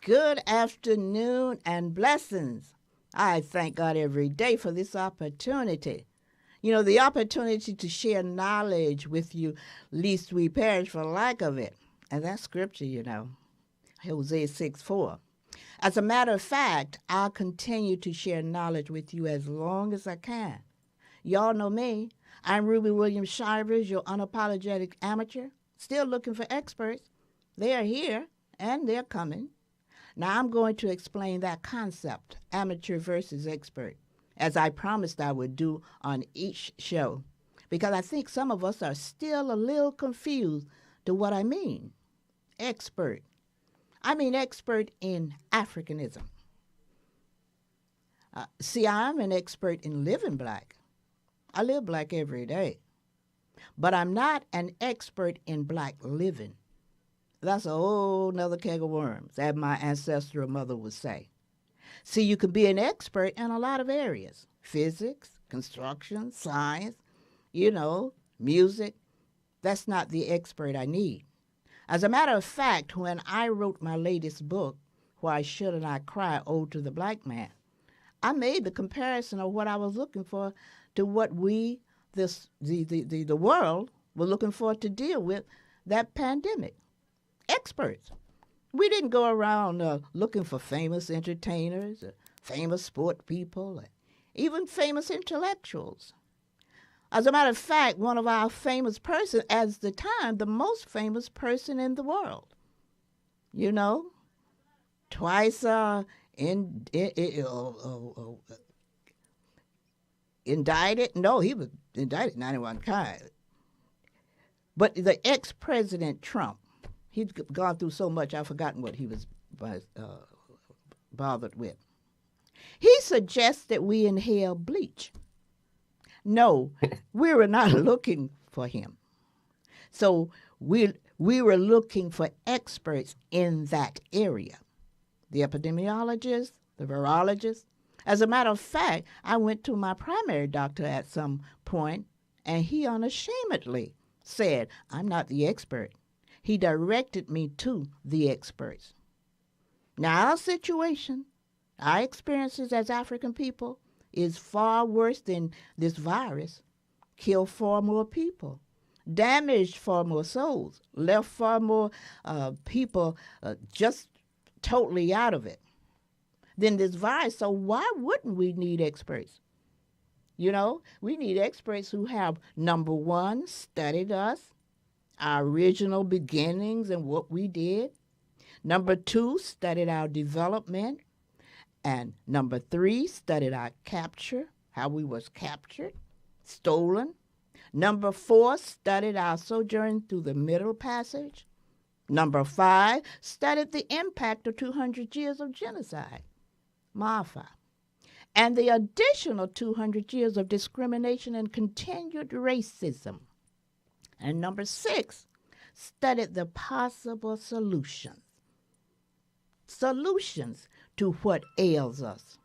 Good afternoon and blessings. I thank God every day for this opportunity. You know, the opportunity to share knowledge with you, lest we perish for lack of it. And that's scripture, you know, Hosea 6:4. As a matter of fact, I'll continue to share knowledge with you as long as I can. Y'all know me. I'm Ruby Williams Shivers, your unapologetic amateur, still looking for experts. They are here, and they're coming. Now I'm going to explain that concept, amateur versus expert, as I promised I would do on each show, because I think some of us are still a little confused to what I mean. Expert. I mean expert in Africanism. See, I'm an expert in living black. I live black every day. But I'm not an expert in black living. That's a whole nother keg of worms, as my ancestral mother would say. See, you can be an expert in a lot of areas. Physics, construction, science, music. That's not the expert I need. As a matter of fact, when I wrote my latest book, Why Shouldn't I Cry? Ode to the Black Man, I made the comparison of what I was looking for to what we, the world, were looking for to deal with that pandemic. Experts. We didn't go around looking for famous entertainers, famous sport people, even famous intellectuals. As a matter of fact, one of our famous persons, at the time, the most famous person in the world, twice indicted. No, he was indicted 91 times. But the ex-president Trump, he's gone through so much, I've forgotten what he was bothered with. He suggests that we inhale bleach. No, we were not looking for him. So we were looking for experts in that area. The epidemiologists, the virologists. As a matter of fact, I went to my primary doctor at some point, and he unashamedly said, I'm not the expert. He directed me to the experts. Now, our situation, our experiences as African people is far worse than this virus. Killed far more people, damaged far more souls, left far more people just totally out of it than this virus. So why wouldn't we need experts? We need experts who have, number one, studied us, our original beginnings and what we did. Number two, studied our development. And number three, studied our capture, how we was captured, stolen. Number four, studied our sojourn through the Middle Passage. Number five, studied the impact of 200 years of genocide, Mafa, and the additional 200 years of discrimination and continued racism. And number six, studied the possible solutions to what ails us.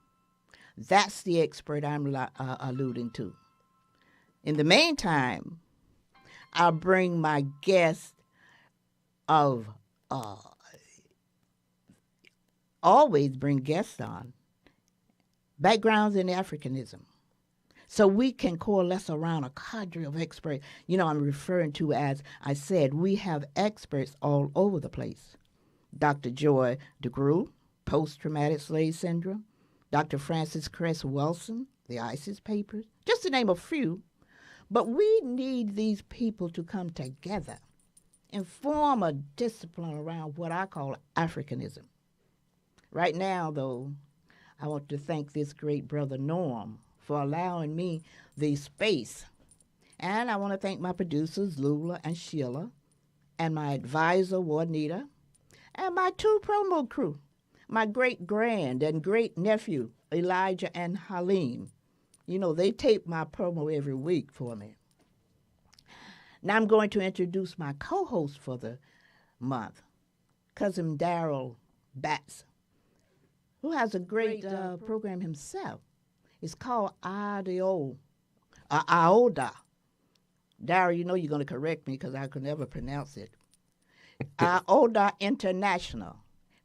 That's the expert I'm alluding to. In the meantime, I'll bring my guest of always bring guests on, backgrounds in Africanism, so we can coalesce around a cadre of experts. I'm referring to, as I said, we have experts all over the place. Dr. Joy DeGruy, post-traumatic slave syndrome, Dr. Francis Cress Wilson, the ISIS papers, just to name a few. But we need these people to come together and form a discipline around what I call Africanism. Right now, though, I want to thank this great brother Norm for allowing me the space. And I want to thank my producers, Lula and Sheila, and my advisor, Juanita, and my two promo crew, my great-grand and great-nephew, Elijah and Halim. They tape my promo every week for me. Now I'm going to introduce my co-host for the month, Cousin Darrell Batts, who has a great program himself. It's called Aoda. Darrell, you're going to correct me because I could never pronounce it. Aoda International.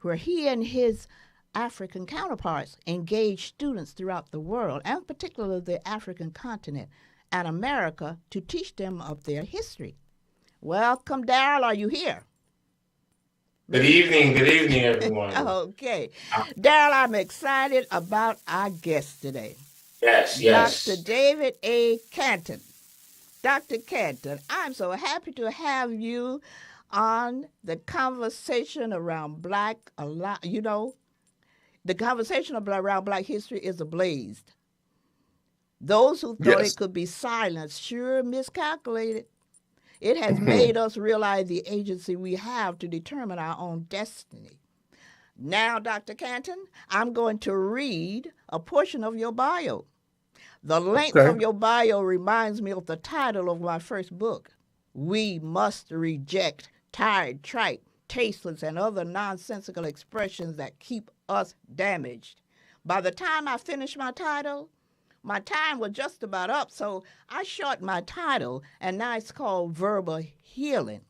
where he and his African counterparts engaged students throughout the world, and particularly the African continent and America, to teach them of their history. Welcome, Daryl. Are you here? Good evening, everyone. Okay. Daryl, I'm excited about our guest today, Yes, Dr. yes. David A. Canton. Dr. Canton, I'm so happy to have you on the conversation around black, the conversation around black history is ablaze. Those who thought it Yes. could be silenced sure miscalculated. It has made us realize the agency we have to determine our own destiny. Now, Dr. Canton, I'm going to read a portion of your bio. The length Okay. of your bio reminds me of the title of my first book. We must reject tired, trite, tasteless, and other nonsensical expressions that keep us damaged. By the time I finished my title, my time was just about up, so I shortened my title, and now it's called Verbal Healing.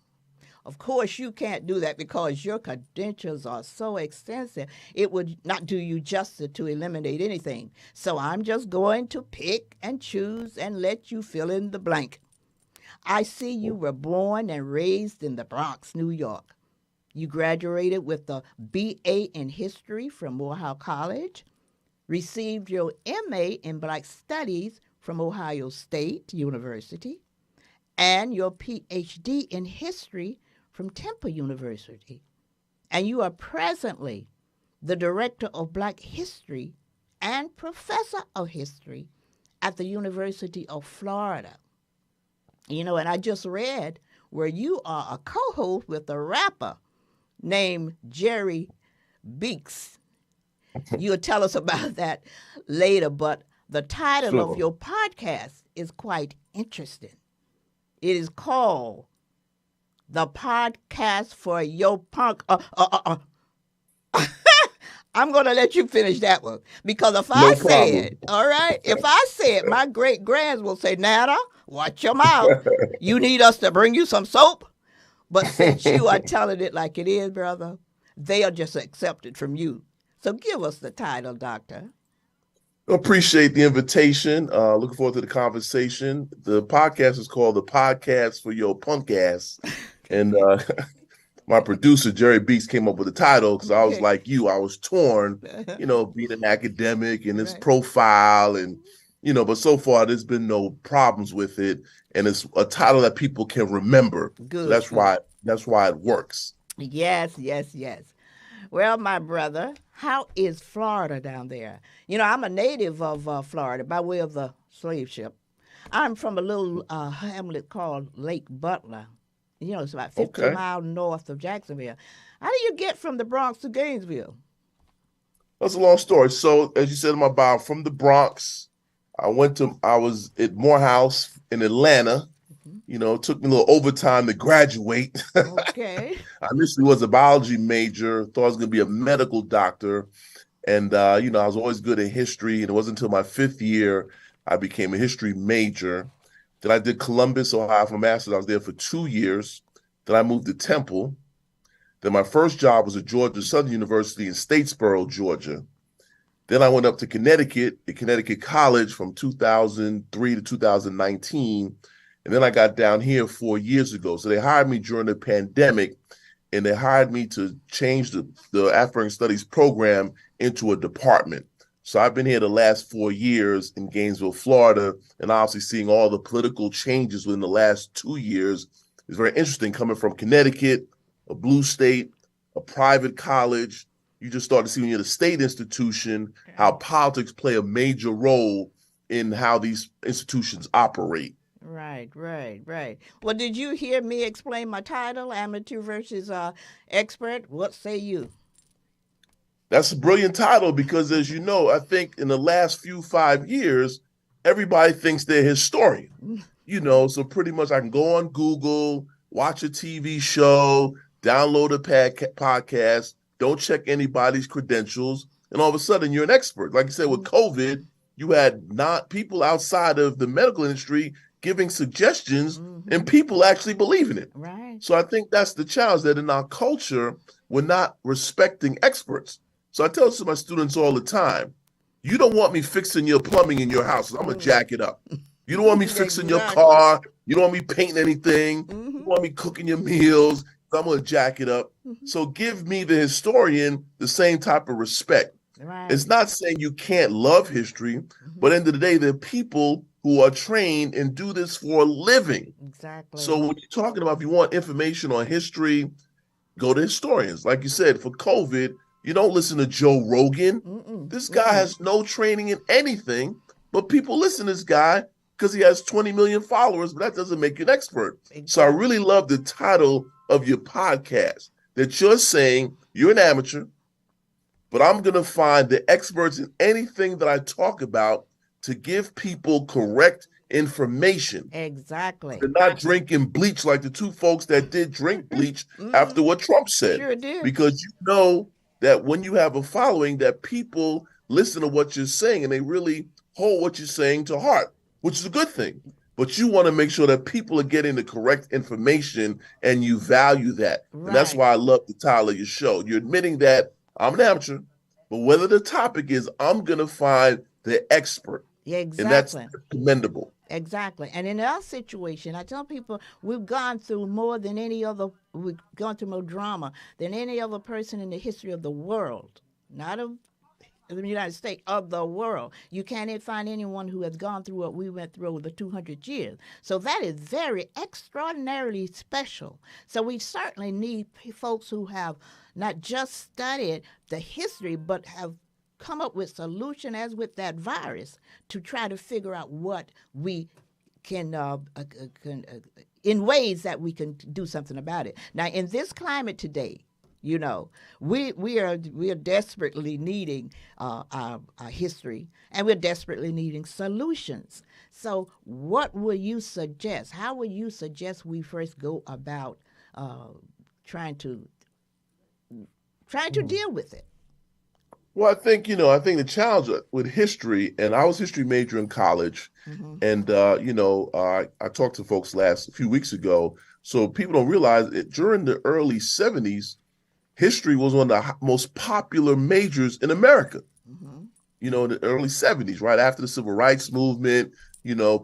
Of course, you can't do that because your credentials are so extensive, it would not do you justice to eliminate anything. So I'm just going to pick and choose and let you fill in the blank. I see you were born and raised in the Bronx, New York. You graduated with a BA in History from Morehouse College, received your MA in Black Studies from Ohio State University, and your PhD in History from Temple University. And you are presently the Director of Black History and Professor of History at the University of Florida. And I just read where you are a co-host with a rapper named Jerry Beeks. You'll tell us about that later, but the title of Sure. your podcast is quite interesting. It is called The Podcast for Your Punk. I'm going to let you finish that one because if I No say problem. it, all right, if I say it, my great grands will say, Nana, watch your mouth. You need us to bring you some soap. But since you are telling it like it is, brother, they'll just accept it from you. So give us the title, Doctor. Appreciate the invitation. Looking forward to the conversation. The podcast is called The Podcast for Your Punk Ass. And my producer, Jerry Beeks, came up with the title because I was Okay. like you. I was torn, being an academic and his Right. profile but so far there's been no problems with it. And it's a title that people can remember. So Good, that's good. why it works. Yes, yes, yes. Well, my brother, how is Florida down there? I'm a native of Florida by way of the slave ship. I'm from a little hamlet called Lake Butler. It's about 50 Okay. miles north of Jacksonville. How do you get from the Bronx to Gainesville? That's a long story. So, as you said in my bio, from the Bronx, I was at Morehouse in Atlanta. It took me a little overtime to graduate. Okay. I initially was a biology major, thought I was going to be a medical doctor. And, I was always good at history. And it wasn't until my fifth year I became a history major. Then I did Columbus, Ohio for my master's. I was there for 2 years. Then I moved to Temple. Then my first job was at Georgia Southern University in Statesboro, Georgia. Then I went up to Connecticut at Connecticut College from 2003 to 2019. And then I got down here 4 years ago. So they hired me during the pandemic, and they hired me to change the African Studies program into a department. So I've been here the last 4 years in Gainesville, Florida, and obviously seeing all the political changes within the last 2 years is very interesting. Coming from Connecticut, a blue state, a private college, you just start to see when you're at a state institution how politics play a major role in how these institutions operate. Right, right, right. Well, did you hear me explain my title, amateur versus expert? What say you? That's a brilliant title because, as you know, I think in the last 5 years, everybody thinks they're a historian. So pretty much I can go on Google, watch a TV show, download a podcast, don't check anybody's credentials, and all of a sudden you're an expert. Like you said, with COVID, you had not people outside of the medical industry giving suggestions and Mm-hmm. people actually believing it. Right. So I think that's the challenge, that in our culture, we're not respecting experts. So I tell this to my students all the time. You don't want me fixing your plumbing in your house. I'm going to Mm. jack it up. You don't want me fixing your Exactly. car. You don't want me painting anything. You don't Mm-hmm. want me cooking your meals. I'm going to jack it up. Mm-hmm. So give me, the historian, the same type of respect. Right. It's not saying you can't love history, Mm-hmm. but at the end of the day, there are people who are trained and do this for a living. So Exactly. when you're talking about, if you want information on history, go to historians. Like you said, for COVID, you don't listen to Joe Rogan. Mm-mm. This guy Mm-mm. has no training in anything, but people listen to this guy because he has 20 million followers, but that doesn't make you an expert. So I Exactly. really love the title of your podcast, that you're saying you're an amateur, but I'm going to find the experts in anything that I talk about to give people correct information. Exactly. They're not drinking bleach like the two folks that did drink bleach Mm-hmm. after what Trump said. Sure did. Because you know that when you have a following, that people listen to what you're saying and they really hold what you're saying to heart, which is a good thing. But you want to make sure that people are getting the correct information and you value that. And that's Right. why I love the title of your show. You're admitting that I'm an amateur, but whether the topic is, I'm going to find the expert. Yeah, And that's exactly. commendable. Exactly. And in our situation, I tell people we've gone through more than any other, we've gone through more drama than any other person in the history of the world, not of the United States, of the world. You can't find anyone who has gone through what we went through over the 200 years. So that is very extraordinarily special. So we certainly need folks who have not just studied the history, but have come up with solution, as with that virus, to try to figure out what we can in ways that we can do something about it. Now, in this climate today, you know, we are desperately needing our history, and we're desperately needing solutions. So, what will you suggest? How will you suggest we first go about uh, trying to deal with it? Well, I think the challenge with history, and I was a history major in college, Mm-hmm. and I talked to folks a few weeks ago. So people don't realize it, during the early '70s, history was one of the most popular majors in America. Mm-hmm. In the early '70s, right after the Civil Rights Movement,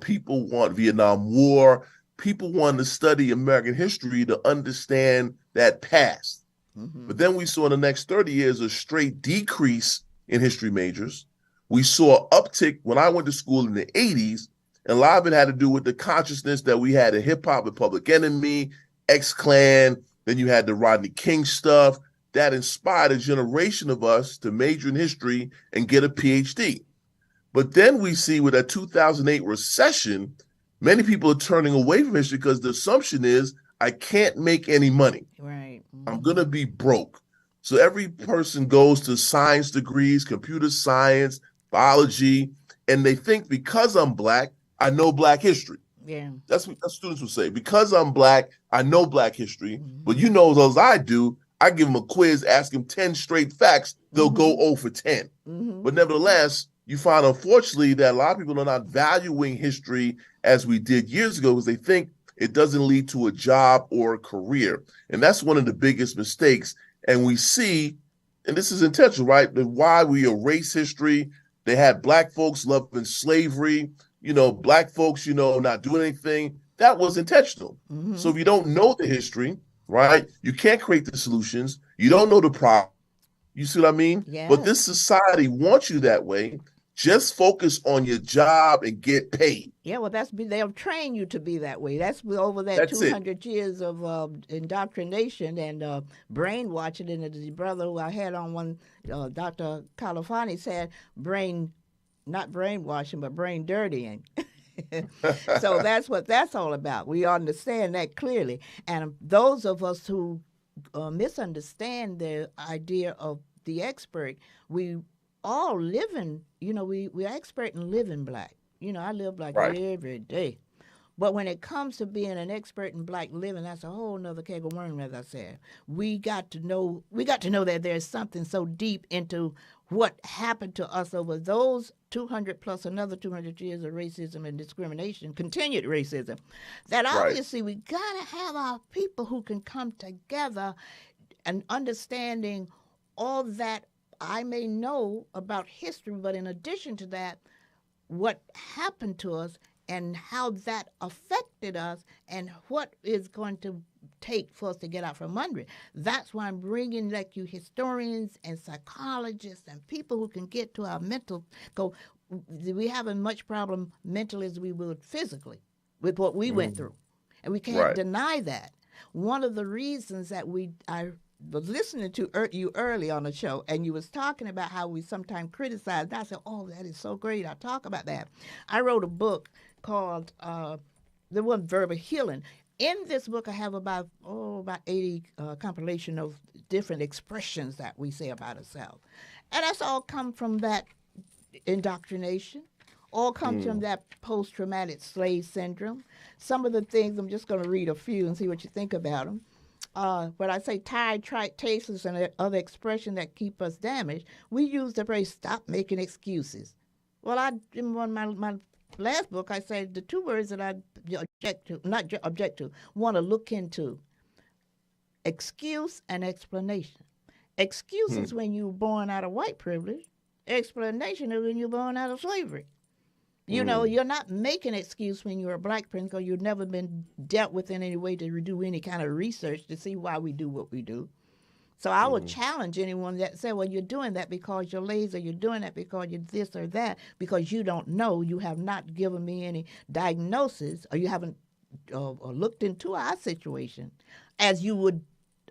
people want Vietnam War. People wanted to study American history to understand that past. Mm-hmm. But then we saw in the next 30 years a straight decrease in history majors. We saw uptick when I went to school in the '80s, and a lot of it had to do with the consciousness that we had in hip hop with Public Enemy, X Clan. Then you had the Rodney King stuff that inspired a generation of us to major in history and get a PhD. But then we see with that 2008 recession, many people are turning away from history because the assumption is I can't make any money. Right. I'm Mm-hmm. going to be broke. So every person goes to science degrees, computer science, biology, and they think because I'm black, I know black history. Yeah. That's what students would say. Because I'm black, I know black history. But Mm-hmm. you know, as I do, I give them a quiz, ask them 10 straight facts, they'll Mm-hmm. go 0 for 10. Mm-hmm. But nevertheless, you find, unfortunately, that a lot of people are not valuing history as we did years ago because they think it doesn't lead to a job or a career. And that's one of the biggest mistakes. And we see, and this is intentional, right? Why we erase history. They had black folks loving slavery, black folks, not doing anything. That was intentional. So Mm-hmm. if you don't know the history, right, you can't create the solutions. You don't know the problem. You see what I mean? But Yes. this society wants you that way. Just focus on your job and get paid. Yeah, well, they'll train you to be that way. That's over that That's it. 200 years of indoctrination and brainwashing. And the brother who I had on one, Dr. Califani, said not brainwashing, but brain dirtying. So that's what that's all about. We understand that clearly. And those of us who misunderstand the idea of the expert, we all living, we're expert in living black. I live black Right. every day. But when it comes to being an expert in black living, that's a whole nother keg of worms, as I said. We got to know that there's something so deep into what happened to us over those 200 plus another 200 years of racism and discrimination, continued racism, that Right. obviously we got to have our people who can come together and understanding all that I may know about history, but in addition to that, what happened to us and how that affected us and what is going to take for us to get out from under it. That's why I'm bringing like you historians and psychologists and people who can get to our mental go. We have as much problem mentally as we would physically with what we went Mm. through, and we can't Right. deny that. One of the reasons that I was listening to you early on the show, and you was talking about how we sometimes criticize. And I said, "Oh, that is so great." I talk about that. I wrote a book called "The One Verbal Healing." In this book, I have about 80 compilation of different expressions that we say about ourselves, and that's all come from that indoctrination. All comes from Mm. that post-traumatic slave syndrome. Some of the things, I'm just going to read a few and see what you think about them. But I say tired, trite, tasteless, and other expression that keep us damaged. We use the phrase "stop making excuses." Well, in one of my last book, I said the two words that I object to, not object to, want to look into: excuse and explanation. Excuse is Mm. when you were born out of white privilege. Explanation is when you're born out of slavery. You know, Mm. you're not making an excuse when you're a black person because you've never been dealt with in any way to do any kind of research to see why we do what we do. So I would Mm. challenge anyone that say, well, you're doing that because you're lazy, or you're doing that because you're this or that, because you don't know, you have not given me any diagnosis, or you haven't looked into our situation as you would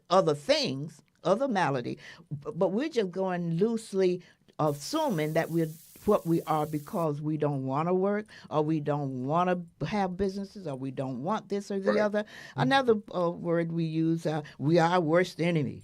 other things, other malady. But we're just going loosely assuming that we're what we are because we don't want to work, or we don't want to have businesses, or we don't want this or the Right. other. Another word we use, we are our worst enemy.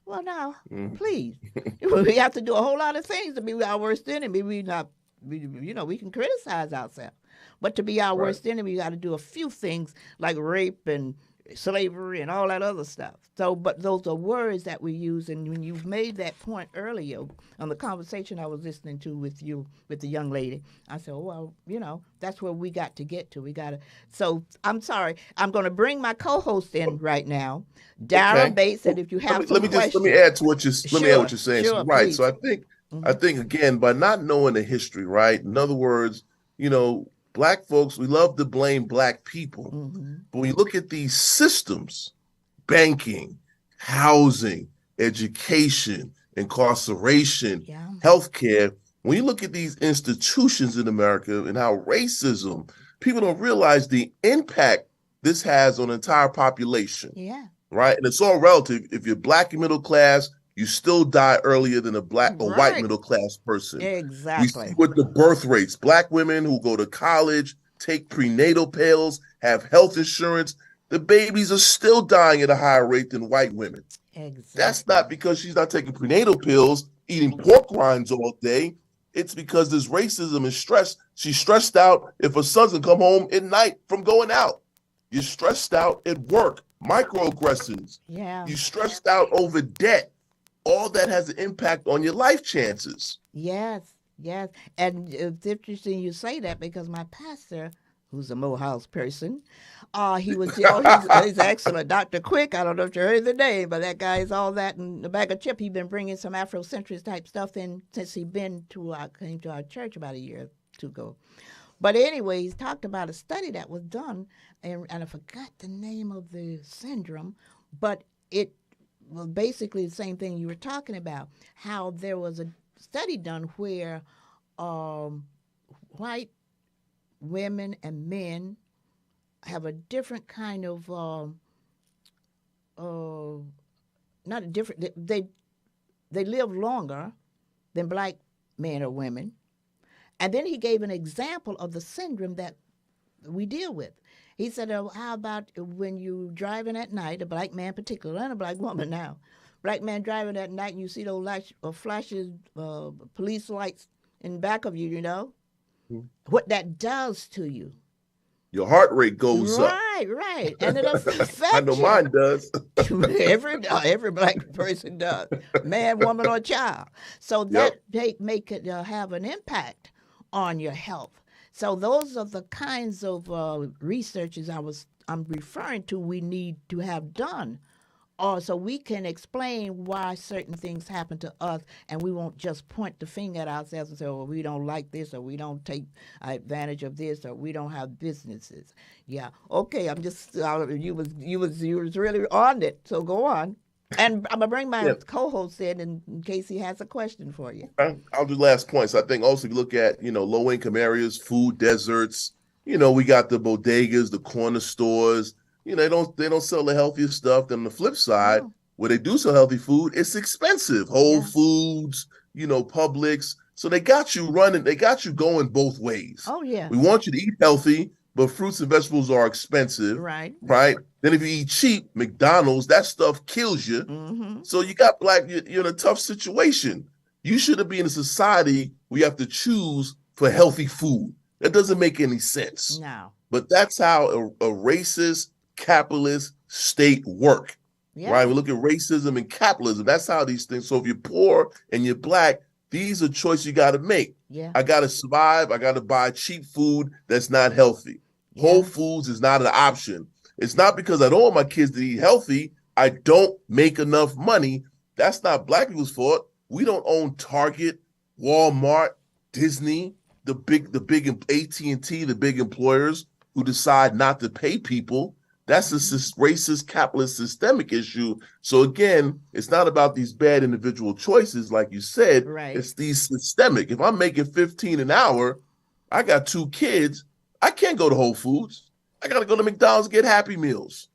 Well, now, Mm. please, we have to do a whole lot of things to be our worst enemy. We can criticize ourselves, but to be our Right. worst enemy, we got to do a few things like rape and slavery and all that other stuff. So, but those are words that we use. And when you've made that point earlier on the conversation I was listening to with you, with the young lady, I said, oh, well, that's where we got to get to. We got to. So I'm sorry. I'm going to bring my co-host in right now, Dara Okay. Bates. And Well, if you let have me some let me just let me questions, add to what sure, you're saying. So, sure, right. So please. I Mm-hmm. think again, by not knowing the history, right? In other words, black folks, we love to blame black people. Mm-hmm. But when you look at these systems, banking, housing, education, incarceration, Yeah. healthcare, when you look at these institutions in America and how racism, people don't realize the impact this has on the entire population, Yeah. right? And it's all relative. If you're black and middle class, you still die earlier than a white Right. middle class person. We see Exactly. with the birth rates, black women who go to college, take prenatal pills, have health insurance, the babies are still dying at a higher rate than white women. That's Exactly. not because she's not taking prenatal pills, eating pork rinds all day. It's because there's racism and stress. She's stressed out if her son's gonna come home at night from going out. You're stressed out at work, microaggressions. Yeah. You're stressed out over debt. All that has an impact on your life chances. Yes, yes. And it's interesting you say that because my pastor, who's a Morehouse person, he's excellent. Dr. Quick, I don't know if you heard the name, but that guy is all that in the bag of chip. He's been bringing some Afrocentrist type stuff in since came to our church about a year or two ago. But anyway, he's talked about a study that was done, and I forgot the name of the syndrome, but it was basically the same thing you were talking about. How there was a study done where um, white women and men have a different kind of uh, not a different they live longer than black men or women. And then he gave an example of the syndrome that we deal with. He said, oh, how about when you driving at night, a black man particularly, and a black woman now, black man driving at night and you see those flashes, police lights in back of you, what that does to you. your heart rate goes up. Right, right. And it I know affects you. mine does. Every black person does, man, woman, or child. So Yep. that they make it have an impact on your health. So those are the kinds of researches I'm referring to. We need to have done, or so we can explain why certain things happen to us, and we won't just point the finger at ourselves and say, "Well, we don't like this, or we don't take advantage of this, or we don't have businesses." Yeah, okay. I'm just you was really on it. So go on, and I'm gonna bring my Yeah. co-host in case he has a question for you. I'll do last points. I think also if you look at, low income areas, food deserts, we got the bodegas, the corner stores, they don't sell the healthiest stuff. Then on the flip side, No, where they do sell healthy food, it's expensive. Whole yeah. Foods, Publix. So they got you running, they got you going both ways. Oh yeah. We want you to eat healthy, but fruits and vegetables are expensive, Right. right? Then if you eat cheap, McDonald's, that stuff kills you. Mm-hmm. So you're in a tough situation. You shouldn't be in a society where you have to choose for healthy food. That doesn't make any sense. Now. But that's how a racist capitalist state work, Yeah. right? We look at racism and capitalism. That's how these things. So if you're poor and you're black, these are choices you got to make. Yeah. I got to survive. I got to buy cheap food that's not healthy. Yeah. Whole Foods is not an option. It's not because I don't want my kids to eat healthy. I don't make enough money. That's not black people's fault. We don't own Target, Walmart, Disney, the big AT&T, the big employers who decide not to pay people. That's a racist, capitalist, systemic issue. So again, it's not about these bad individual choices, like you said. Right. It's these systemic. If I'm making $15 an hour, I got 2 kids. I can't go to Whole Foods. I got to go to McDonald's and get Happy Meals.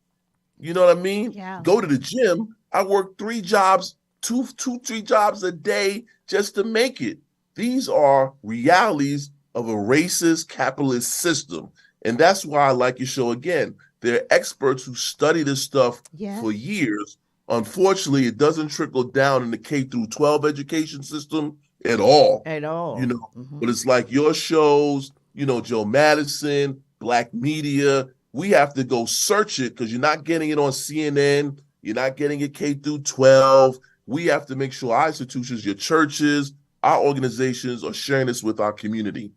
You know what I mean? Yeah. Go to the gym. I work 3 jobs, 3 jobs a day just to make it. These are realities of a racist capitalist system. And that's why I like your show again. There are experts who study this stuff for years. Unfortunately, it doesn't trickle down in the K through 12 education system at all. At all. But it's like your shows, Joe Madison, Black media. We have to go search it because you're not getting it on CNN. You're not getting it K through 12. We have to make sure our institutions, your churches, our organizations are sharing this with our community.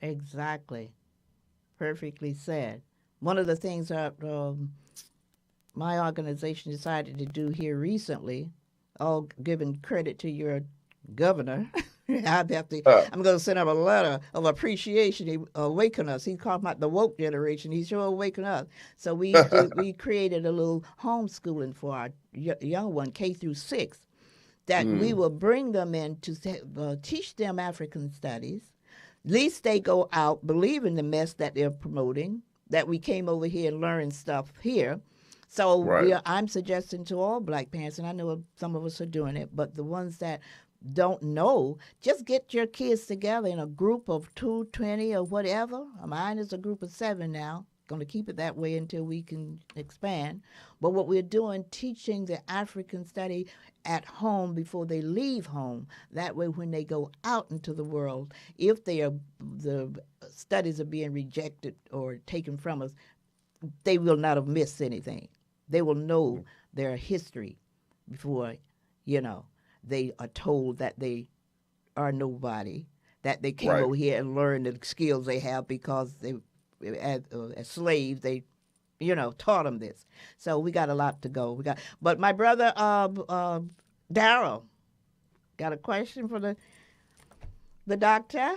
Exactly. Perfectly said. One of the things that my organization decided to do here recently, all giving credit to your governor, I'm going to send him a letter of appreciation. He awakened us. He called about the woke generation. He sure awakened us. So we created a little homeschooling for our young one, K through 6, that we will bring them in to teach them African studies. At least they go out, believe in the mess that they're promoting, that we came over here and learned stuff here. So I'm suggesting to all black parents, and I know some of us are doing it, but the ones that don't know, just get your kids together in a group of 2, 20, or whatever. Mine is a group of 7 now. Going to keep it that way until we can expand. But what we're doing, teaching the African study at home before they leave home. That way, when they go out into the world, if the studies are being rejected or taken from us, they will not have missed anything. They will know their history before, they are told that they are nobody, that they came over here and learned the skills they have because they, as slaves, they, taught them this. So we got a lot to go. But my brother Darryl got a question for the doctor.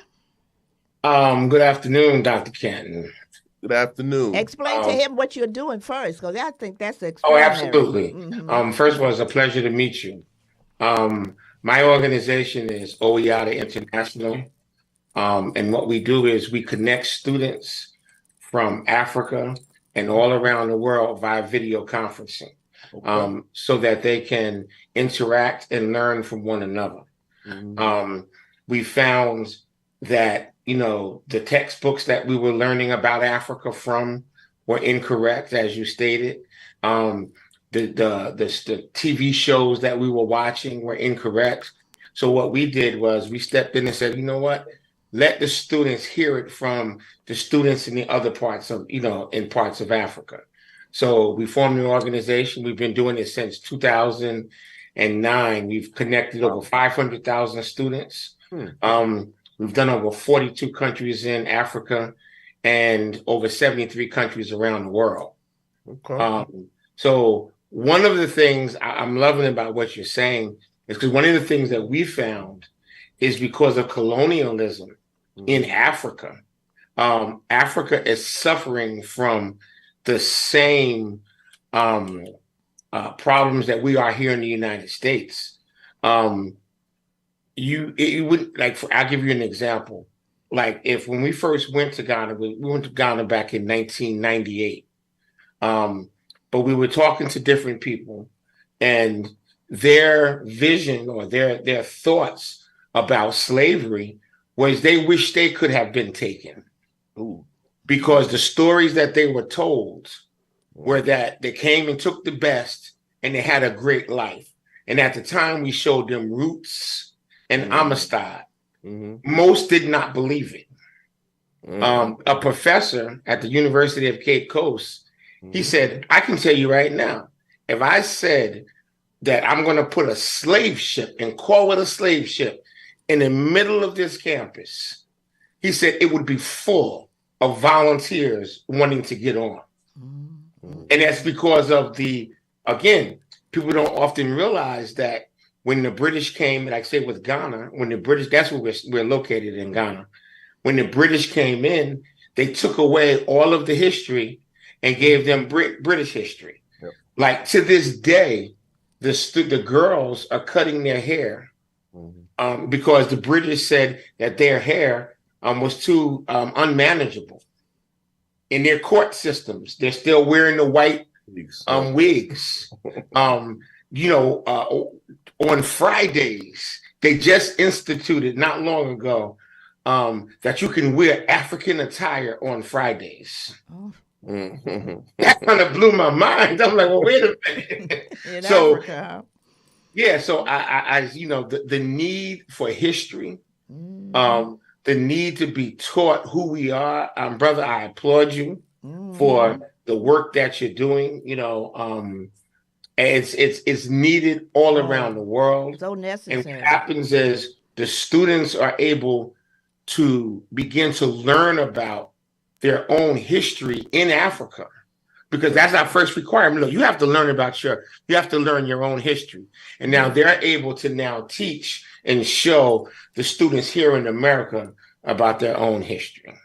Good afternoon, Dr. Canton. Good afternoon. Explain to him what you're doing first, because I think that's Oh, extraordinary. absolutely. First of all, it's a pleasure to meet you. My organization is OEATA International. And what we do is we connect students from Africa and all around the world via video conferencing, so that they can interact and learn from one another. We found that, the textbooks that we were learning about Africa from were incorrect, as you stated. The TV shows that we were watching were incorrect. So what we did was we stepped in and said, you know what? let the students hear it from the students in the other parts of, in parts of Africa. So we formed an organization. We've been doing it since 2009. We've connected over 500,000 students. We've done over 42 countries in Africa and over 73 countries around the world. Okay. So one of the things I'm loving about what you're saying is because one of the things that we found is because of colonialism in Africa. Africa is suffering from the same problems that we are here in the United States. It would I'll give you an example. Like when we first went to Ghana, we went to Ghana back in 1998. But we were talking to different people, and their vision or their thoughts about slavery was they wish they could have been taken. Ooh. Because the stories that they were told were that they came and took the best and they had a great life. And at the time we showed them Roots and Amistad. Most did not believe it. A professor at the University of Cape Coast, he said, I can tell you right now, if I said that I'm going to put a slave ship and call it a slave ship in the middle of this campus, he said it would be full of volunteers wanting to get on. And that's because of again, people don't often realize that when the British came, like say with Ghana, when the British, that's where we're located in Ghana. When the British came in, they took away all of the history and gave them British history. Yep. Like to this day, the girls are cutting their hair because the British said that their hair was too unmanageable. In their court systems, they're still wearing the white wigs. On Fridays, they just instituted not long ago that you can wear African attire on Fridays. That kind of blew my mind. I'm like, well, wait a minute. Africa. Yeah, so I the need for history, the need to be taught who we are. Brother, I applaud you for the work that you're doing. It's needed all around the world. So necessary. And what happens is the students are able to begin to learn about their own history in Africa, because that's our first requirement. Look, you have to learn you have to learn your own history. And now they're able to now teach and show the students here in America about their own history.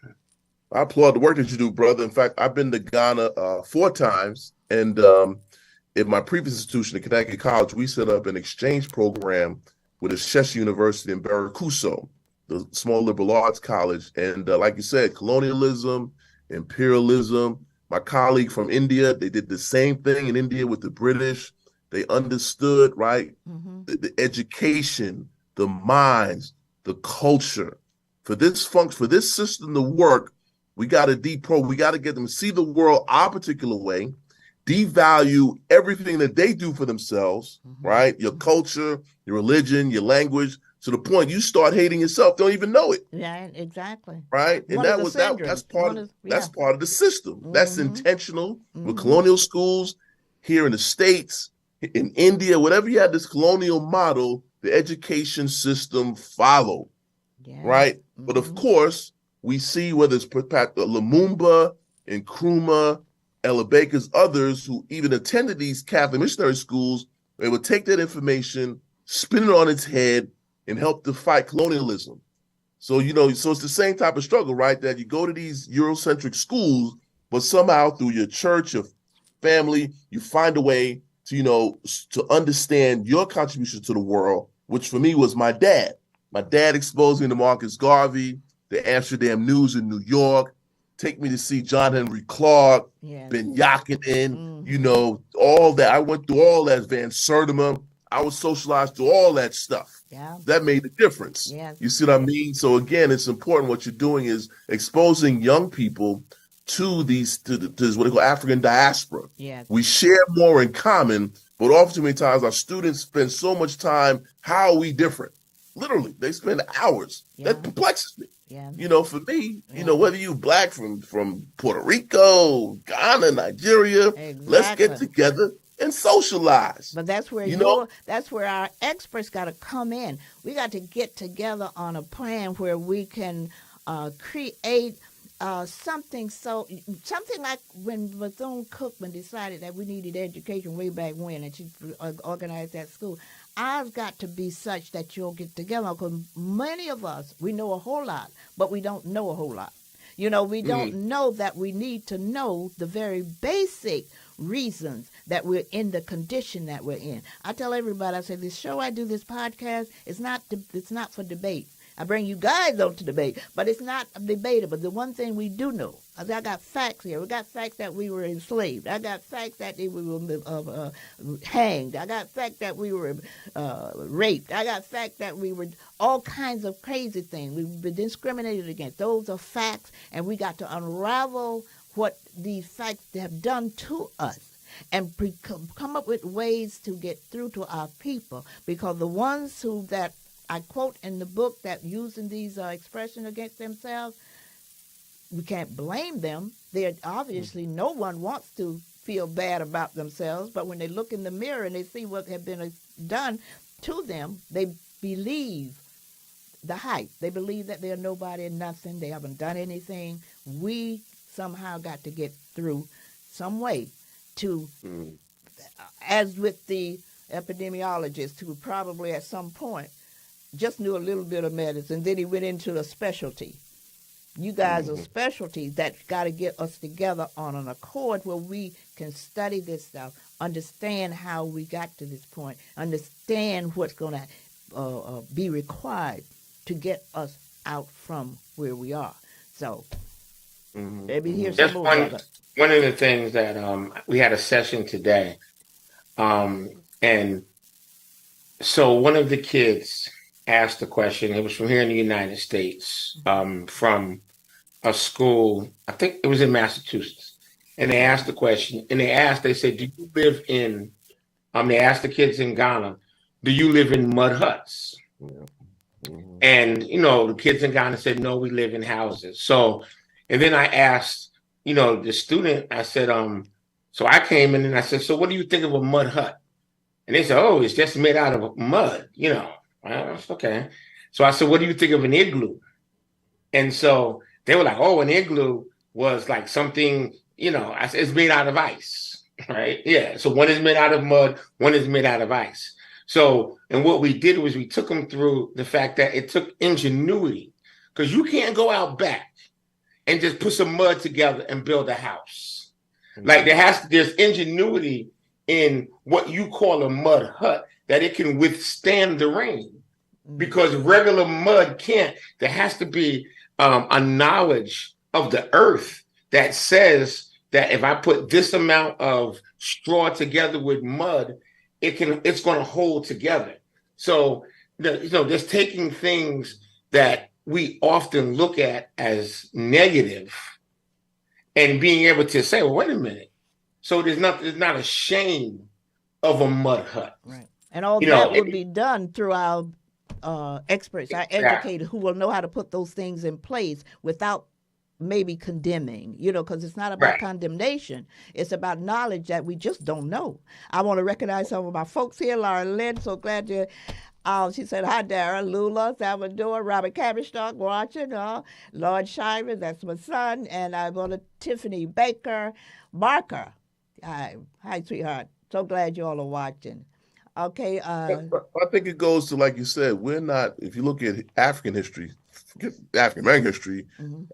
I applaud the work that you do, brother. In fact, I've been to Ghana 4 times, and in my previous institution, at Connecticut College, we set up an exchange program with Ashesi University in Barakuso, the small liberal arts college. And like you said, colonialism, imperialism. My colleague from India, they did the same thing in India with the British. They understood, right? The education, the minds, the culture. For this system to work, we got to we got to get them to see the world our particular way, devalue everything that they do for themselves, right? Your culture, your religion, your language, to the point you start hating yourself, don't even know it. Yeah, exactly. Right? And that's part of the system. That's intentional with colonial schools here in the States, in India, whatever you had this colonial model, the education system followed. Yeah. Right? But of course, we see whether it's Lumumba, Nkrumah, Ella Baker's, others who even attended these Catholic missionary schools, they would take that information, spin it on its head, and help to fight colonialism. So, so it's the same type of struggle, right? That you go to these Eurocentric schools, but somehow through your church, your family, you find a way to, to understand your contribution to the world, which for me was my dad. My dad exposed me to Marcus Garvey, the Amsterdam News in New York, take me to see John Henry Clark, Ben Yakinen, all that. I went through all that, Van Sertima. I was socialized through all that stuff. Yeah. That made a difference. Yeah. You see what I mean? So again, it's important. What you're doing is exposing young people to this what they call African diaspora. Yeah. We share more in common, but often too many times our students spend so much time, how are we different? Literally, they spend hours. Yeah. That perplexes me. Yeah. For me, Yeah. whether you black from Puerto Rico, Ghana, Nigeria, let's get Exactly. together and socialize. But that's where You know, that's where our experts got to come in. We got to get together on a plan where we can create something like when Bethune Cookman decided that we needed education way back when, and she organized that school. Ours got to be such that you'll get together, because many of us, we know a whole lot, but we don't know a whole lot. We don't know that we need to know the very basic reasons that we're in the condition that we're in. I tell everybody, I say, this show I do, this podcast, it's not for debate. I bring you guys on to debate, but it's not debatable. The one thing we do know, I got facts here. We got facts that we were enslaved. I got facts that we were hanged. I got facts that we were raped. I got facts that we were all kinds of crazy things. We've been discriminated against. Those are facts, and we got to unravel what these facts have done to us and come up with ways to get through to our people, because the ones that I quote in the book that using these expressions against themselves, we can't blame them. They're obviously, no one wants to feel bad about themselves, but when they look in the mirror and they see what have been done to them, they believe the hype. They believe that they're nobody and nothing. They haven't done anything. We somehow got to get through some way to, as with the epidemiologist who probably at some point just knew a little bit of medicine, then he went into a specialty. You guys are specialties that got to get us together on an accord where we can study this stuff, understand how we got to this point, understand what's going to be required to get us out from where we are. So, maybe here's some more. One of the things that we had a session today, and so one of the kids asked the question. It was from here in the United States, from a school, I think it was in Massachusetts. And they asked the question, and they said, do you live in, they asked the kids in Ghana, do you live in mud huts? And, the kids in Ghana said, no, we live in houses. So, and then I asked, the student, I said, so I came in and I said, so what do you think of a mud hut? And they said, oh, it's just made out of mud, Okay. So I said, what do you think of an igloo? And so they were like, oh, an igloo was like something, I said, it's made out of ice, right? Yeah. So one is made out of mud, one is made out of ice. So, and what we did was we took them through the fact that it took ingenuity, because you can't go out back and just put some mud together and build a house. Like there's ingenuity in what you call a mud hut, that it can withstand the rain, because regular mud can't. There has to be a knowledge of the earth that says that if I put this amount of straw together with mud, it's going to hold together. So, just taking things that we often look at as negative and being able to say, well, wait a minute. So there's not a shame of a mud hut. Right. And all that would be done through our experts, our educators, who will know how to put those things in place without maybe condemning, because it's not about condemnation. It's about knowledge that we just don't know. I want to recognize some of my folks here. Laura Lynn, so glad you. She said, hi, Dara, Lula, Salvador, Robert Cabbage-Stock watching, Lord Shiver, that's my son, and I want to Tiffany Baker, Barker. Hi, sweetheart. So glad you all are watching. Okay. I think it goes to, like you said, we're not, if you look at African history, African American history,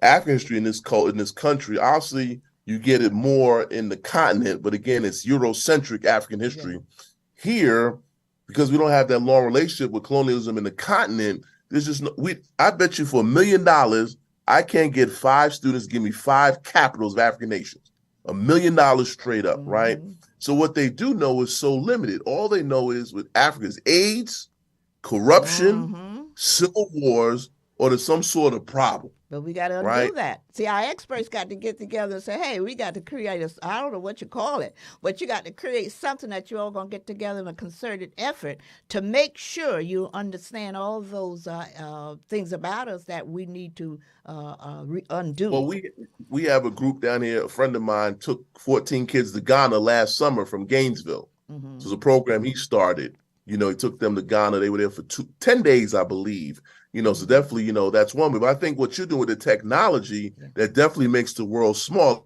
African history in this country, obviously you get it more in the continent, but again, it's Eurocentric African history. Here, because we don't have that long relationship with colonialism in the continent, there's just I bet you for $1 million, I can't get 5 students to give me 5 capitals of African nations. $1 million straight up, right? So what they do know is so limited. All they know is with Africa is AIDS, corruption, civil wars, or there's some sort of problem, But we got to undo right? that. See, our experts got to get together and say, hey, we got to create a, I don't know what you call it, but you got to create something that you're all going to get together in a concerted effort to make sure you understand all those things about us that we need to undo. Well, we have a group down here. A friend of mine took 14 kids to Ghana last summer from Gainesville. Mm-hmm. So it's a program he started. You know, he took them to Ghana. They were there for 10 days, I believe. You know, so definitely, you know, that's one way. But I think what you're doing with the technology, that definitely makes the world smaller,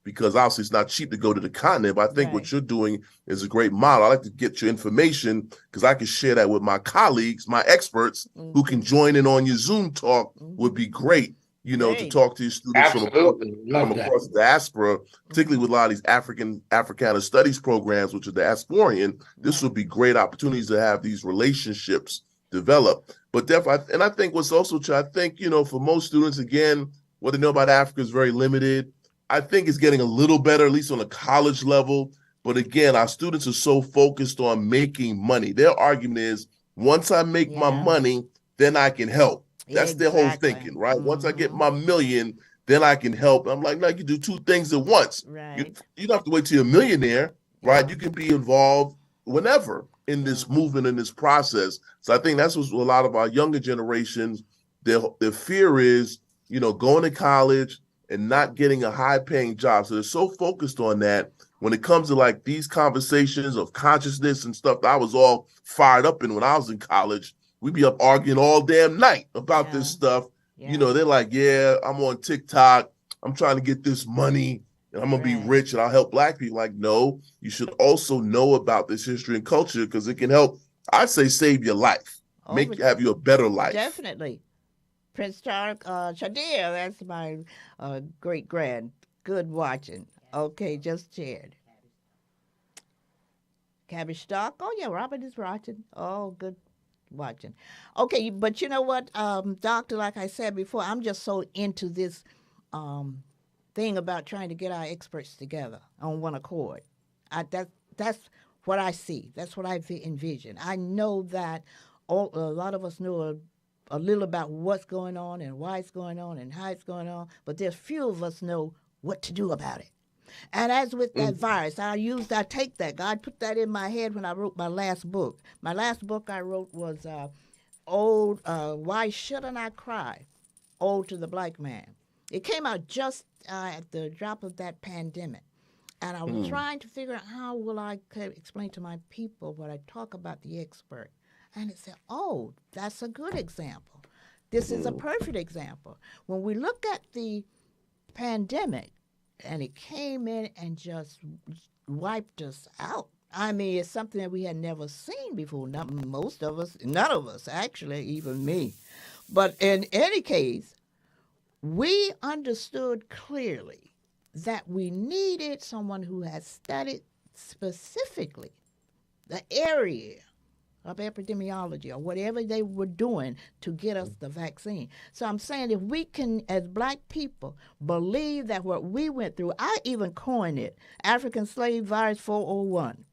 because obviously it's not cheap to go to the continent. But I think what you're doing is a great model. I like to get your information because I can share that with my colleagues, my experts, who can join in on your Zoom talk. Would be great, you know, to talk to your students from across the diaspora, particularly with a lot of these Africana studies programs, which are diasporian. This would be great opportunities to have these relationships develop. But definitely, and I think what's also true, I think, you know, for most students, again, what they know about Africa is very limited. I think it's getting a little better, at least on a college level. But again, our students are so focused on making money. Their argument is, once I make my money, then I can help. That's their whole thinking, right? Once I get my million, then I can help. I'm like, no, you can do two things at once. Right. You don't have to wait till you're a millionaire, right? You can be involved whenever in this movement, in this process. So I think that's what a lot of our younger generations, their fear is, you know, going to college and not getting a high-paying job. So they're so focused on that. When it comes to like these conversations of consciousness and stuff that I was all fired up in when I was in college, we'd be up arguing all damn night about this stuff. You know, they're like, yeah, I'm on TikTok. I'm trying to get this money and I'm going to be rich and I'll help Black people. Like, no, you should also know about this history and culture because it can help, I'd say, save your life, have you a better life. Definitely. Prince Charles, Shadir, that's my great grand. Good watching. Okay, just shared. Cabbage Stalk. Oh, yeah, Robert is watching. Oh, good watching. Okay, but you know what, Doctor, like I said before, I'm just so into this thing about trying to get our experts together on one accord. That's what I see. That's what I envision. I know that a lot of us know a little about what's going on and why it's going on and how it's going on, but there's few of us know what to do about it. And as with that virus, I take that. God put that in my head when I wrote my last book. My last book I wrote was Why Shouldn't I Cry? Ode to the Black Man. It came out just at the drop of that pandemic. And I was trying to figure out how will I explain to my people what I talk about the expert. And it said, oh, that's a good example. This is a perfect example. When we look at the pandemic, and it came in and just wiped us out. I mean, it's something that we had never seen before. Not most of us, none of us, actually, even me. But in any case, we understood clearly that we needed someone who had studied specifically the area of epidemiology or whatever they were doing to get us the vaccine. So I'm saying if we can, as Black people, believe that what we went through, I even coined it, African slave virus 401.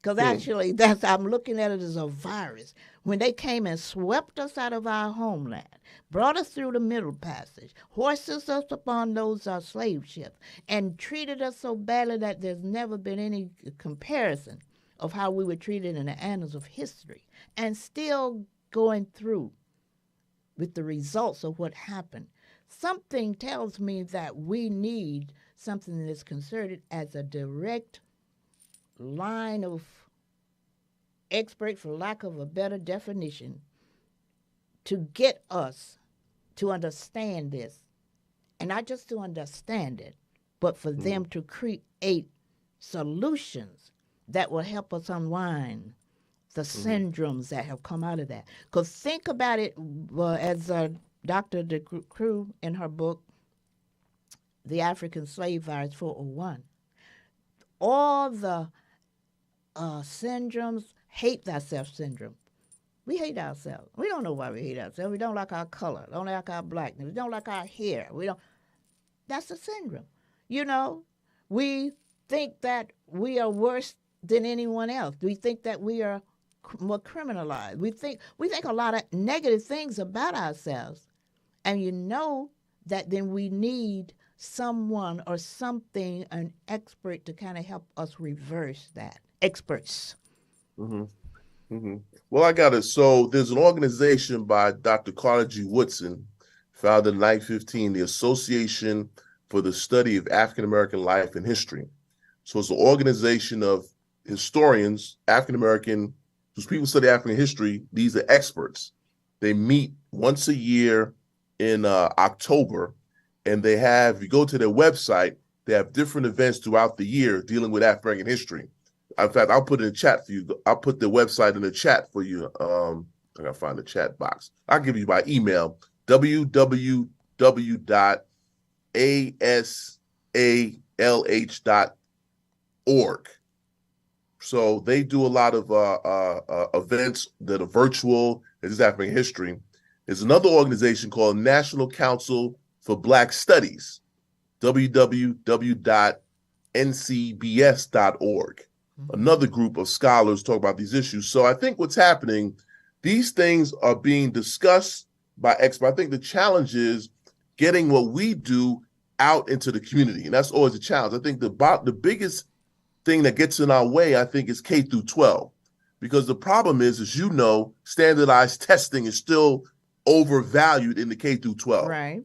Because actually, I'm looking at it as a virus. When they came and swept us out of our homeland, brought us through the Middle Passage, hoisted us upon those slave ships, and treated us so badly that there's never been any comparison of how we were treated in the annals of history, and still going through with the results of what happened. Something tells me that we need something that's considered as a direct line of expert, for lack of a better definition, to get us to understand this. And not just to understand it, but for them to create solutions that will help us unwind the syndromes that have come out of that. Because think about it, as Dr. DeCrue in her book, The African Slave Virus 401, all the syndromes, hate thyself syndrome. We hate ourselves. We don't know why we hate ourselves. We don't like our color, don't like our blackness, we don't like our hair. That's a syndrome. You know, we think that we are worse than anyone else. We think that we are more criminalized. We think a lot of negative things about ourselves, and you know that then we need someone or something, an expert, to kind of help us reverse that. Experts. Hmm. Hmm. Well, I got it. So there's an organization by Dr. Carter G. Woodson, founded in 1915, the Association for the Study of African American Life and History. So it's an organization of historians, African American, whose people study African history. These are experts. They meet once a year in October, and they have, if you go to their website, they have different events throughout the year dealing with African American history. In fact, I'll put it in the chat for you. I'll put the website in the chat for you. I gotta find the chat box. I'll give you my email, www.asalh.org. So they do a lot of events that are virtual. This is African history. There's another organization called National Council for Black Studies, www.ncbs.org. Another group of scholars talk about these issues. So I think what's happening, these things are being discussed by experts. I think the challenge is getting what we do out into the community, and that's always a challenge. I think the biggest thing that gets in our way, I think, is K through 12, because the problem is, as you know, standardized testing is still overvalued in the K through 12. Right.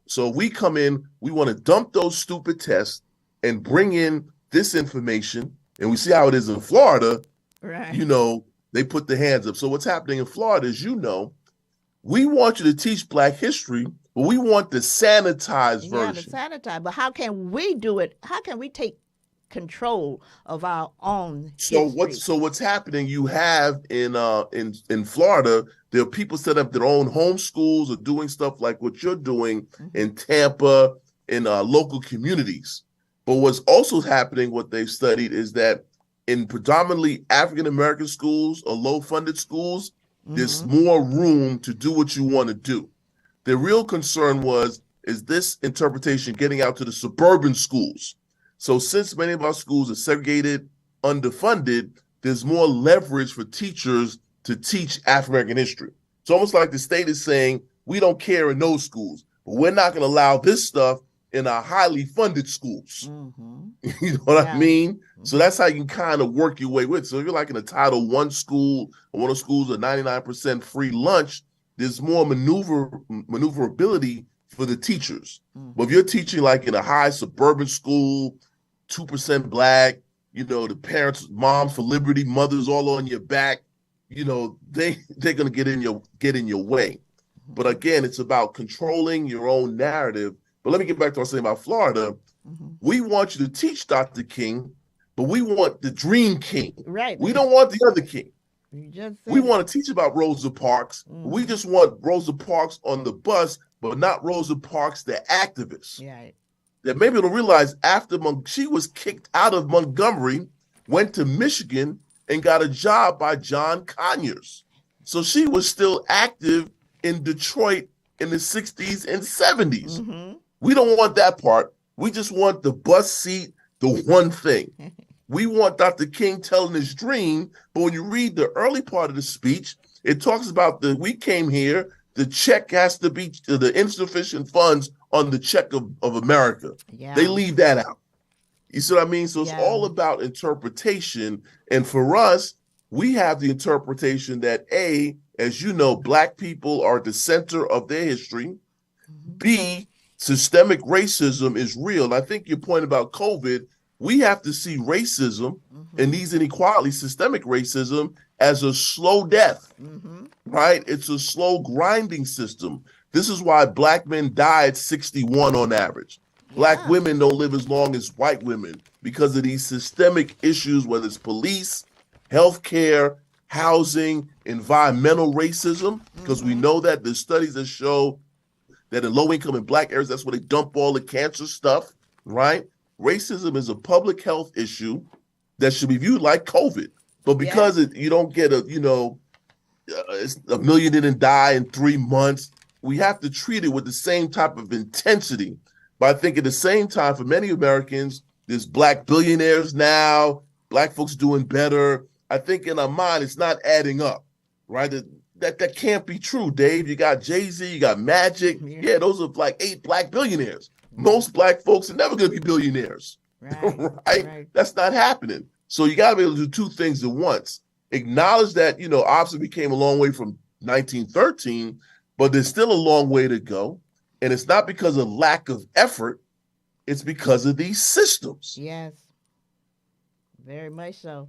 So we come in, we want to dump those stupid tests and bring in this information, and we see how it is in Florida. Right. You know, they put the hands up. So what's happening in Florida is, you know, we want you to teach Black history, but we want the sanitized version. Yeah, the sanitized. But how can we do it? How can we take control of our own history? So what's happening? You have in Florida, there are people set up their own homeschools or doing stuff like what you're doing in Tampa, in local communities. But what's also happening, what they've studied, is that in predominantly African American schools or low-funded schools, there's more room to do what you want to do. The real concern is this interpretation getting out to the suburban schools. So since many of our schools are segregated, underfunded, there's more leverage for teachers to teach African American history. It's almost like the state is saying, we don't care in those schools, but we're not going to allow this stuff in our highly funded schools. You know what I mean? So that's how you can kind of work your way with. So if you're like in a Title I school, or one of the schools with 99% free lunch, there's more maneuverability for the teachers. But if you're teaching like in a high suburban school, 2% Black, you know, the parents, moms for liberty, mothers all on your back, you know, they're gonna get in your way. But again, it's about controlling your own narrative. But let me get back to what I was saying about Florida. We want you to teach Dr. King, but we want the Dream King. Right. We don't want the other king. We We want to teach about Rosa Parks. We just want Rosa Parks on the bus, but not Rosa Parks, the activist. Yeah. That maybe they'll realize after she was kicked out of Montgomery, went to Michigan, and got a job by John Conyers. So she was still active in Detroit in the 60s and 70s. We don't want that part. We just want the bus seat, the one thing. We want Dr. King telling his dream, but when you read the early part of the speech, it talks about we came here, the check has to be the insufficient funds on the check of America. Yeah. They leave that out. You see what I mean? So it's all about interpretation. And for us, we have the interpretation that A, as you know, Black people are at the center of their history. B, systemic racism is real. And I think your point about COVID, we have to see racism and these inequalities, systemic racism, as a slow death, right? It's a slow grinding system. This is why Black men die at 61 on average. Black women don't live as long as white women because of these systemic issues, whether it's police, healthcare, housing, environmental racism, because we know that there's studies that show that in low-income and Black areas, that's where they dump all the cancer stuff, right? Racism is a public health issue that should be viewed like COVID. But because you don't get it's 1 million didn't die in 3 months, we have to treat it with the same type of intensity. But I think at the same time, for many Americans, there's Black billionaires now, Black folks doing better. I think in our mind it's not adding up, right? That can't be true, Dave. You got Jay-Z, you got Magic. Yeah, those are like 8 black billionaires. Most black folks are never going to be billionaires, right? That's not happening. So you got to be able to do two things at once. Acknowledge that, obviously we came a long way from 1913, but there's still a long way to go. And it's not because of lack of effort. It's because of these systems. Yes, very much so.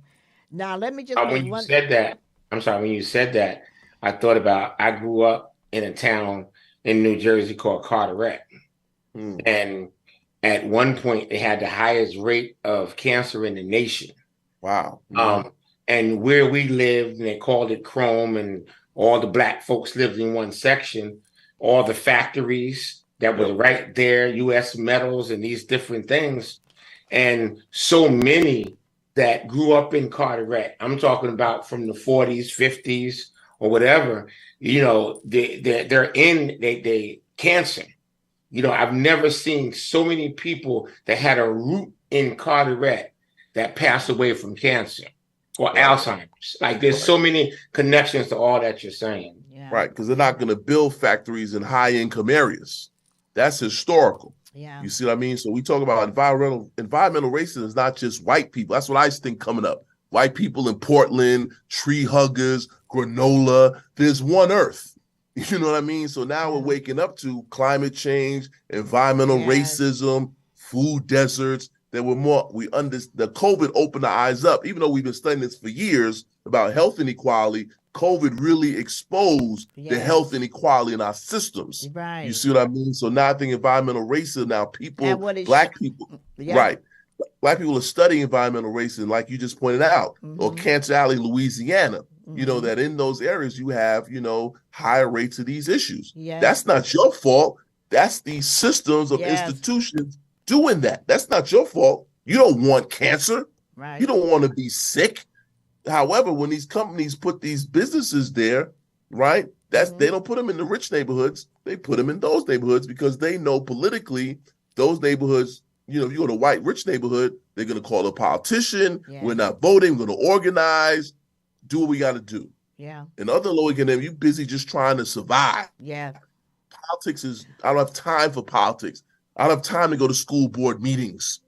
Now, let me just when you said that, I'm sorry, when you said that, I thought about, I grew up in a town in New Jersey called Carteret. And at one point, they had the highest rate of cancer in the nation. Wow. And where we lived, and they called it Chrome, and all the black folks lived in one section, all the factories that were right there, U.S. metals and these different things. And so many that grew up in Carteret, I'm talking about from the 40s, 50s, or whatever, they're in cancer. I've never seen so many people that had a root in Carteret that passed away from cancer or Alzheimer's. Like there's so many connections to all that you're saying. Yeah. Right, because they're not going to build factories in high-income areas. That's historical. Yeah. You see what I mean? So we talk about environmental racism is not just white people. That's what I think coming up. White people in Portland, tree huggers, granola. There's one earth. You know what I mean? So now we're waking up to climate change, environmental racism, food deserts. The COVID opened our eyes up. Even though we've been studying this for years about health inequality, COVID really exposed the health inequality in our systems. Right. You see what I mean? So now I think environmental racism, now people, black people, right. Black people are studying environmental racism, like you just pointed out, or Cancer Alley, Louisiana. That in those areas you have, higher rates of these issues. Yes. That's not your fault. That's these systems of institutions doing that. That's not your fault. You don't want cancer. Right. You don't want to be sick. However, when these companies put these businesses there, right, they don't put them in the rich neighborhoods. They put them in those neighborhoods because they know politically those neighborhoods, if you go to a white rich neighborhood, they're going to call a politician. Yeah. We're not voting. We're going to organize. Do what we got to do. Yeah. In other low income, you busy just trying to survive. Yeah. Politics I don't have time for politics. I don't have time to go to school board meetings.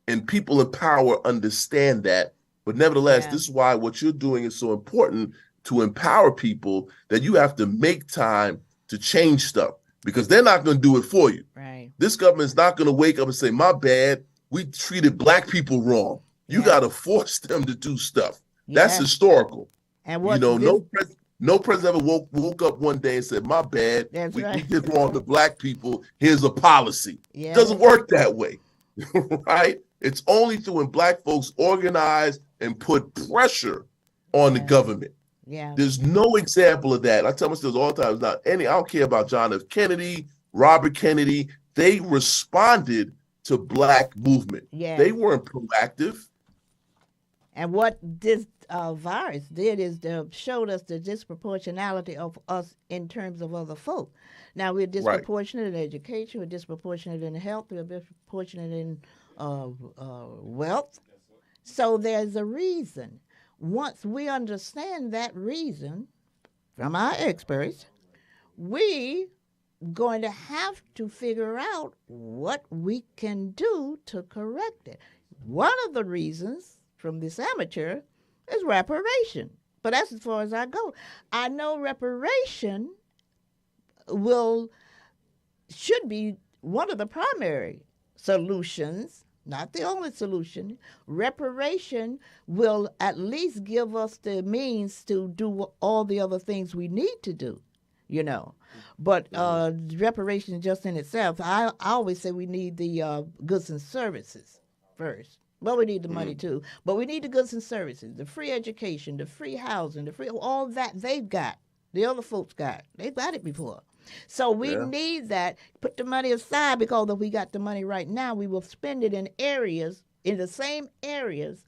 And people in power understand that. But nevertheless, this is why what you're doing is so important, to empower people, that you have to make time to change stuff, because they're not going to do it for you. Right. This government's not going to wake up and say, my bad, we treated black people wrong. You got to force them to do stuff. That's historical. And what no president ever woke up one day and said, my bad, we did wrong to black people. Here's a policy. It doesn't work that way, right? It's only through when black folks organize and put pressure on the government. Yeah. There's no example of that. I tell my students all the time, I don't care about John F. Kennedy, Robert Kennedy. They responded to black movement. Yeah. They weren't proactive. And what this virus did is showed us the disproportionality of us in terms of other folk. Now, we're disproportionate in education, we're disproportionate in health, we're disproportionate in wealth. So there's a reason. Once we understand that reason from our experts, we going to have to figure out what we can do to correct it. One of the reasons from this amateur is reparation. But that's as far as I go. I know reparation should be one of the primary solutions, not the only solution. Reparation will at least give us the means to do all the other things we need to do, But reparation just in itself, I always say we need the goods and services first. Well, we need the money too, but we need the goods and services, the free education, the free housing, all that they've got. The other folks got. They've got it before. So we need that. Put the money aside, because if we got the money right now, we will spend it in the same areas,